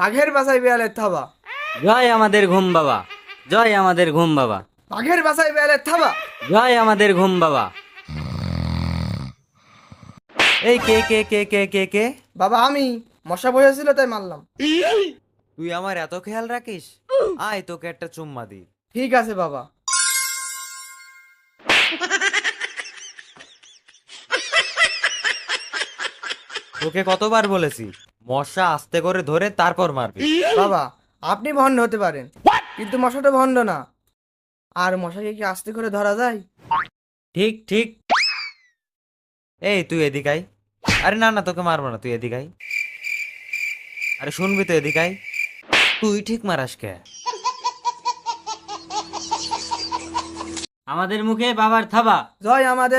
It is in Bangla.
বাঘের বাসায় বেয়ালের থাবা। জয় আমাদের ঘুম বাবা, জয় আমাদের ঘুম বাবা, বাঘের বাসায় বেয়ালের থাবা। জয় আমাদের ঘুম বাবা। এই কে কে কে কে কে কে? বাবা আমি, মশা বসেছিল তাই মারলাম। তুই আমার এত খেয়াল রাখিস? আয় তোকে একটা চুম্মা দি। ঠিক আছে বাবা। তোকে কতবার বলেছি মশা আস্তে করে ধরে তারপর মারবি। বাবা আপনি ভণ্ড হতে পারেন, কিন্তু মশাটা ভণ্ড না। আর মশাকে কি আস্তে করে ধরা যায়? ঠিক ঠিক। এই তুই এদিক আয়। আরে না না, তোকে মারবো না, তুই এদিক আয়। আরে শুনবি তো, এদিক আয়। তুই ঠিক মারাস কে? আমাদের মুখে বাবার থাবা। জয় আমাদের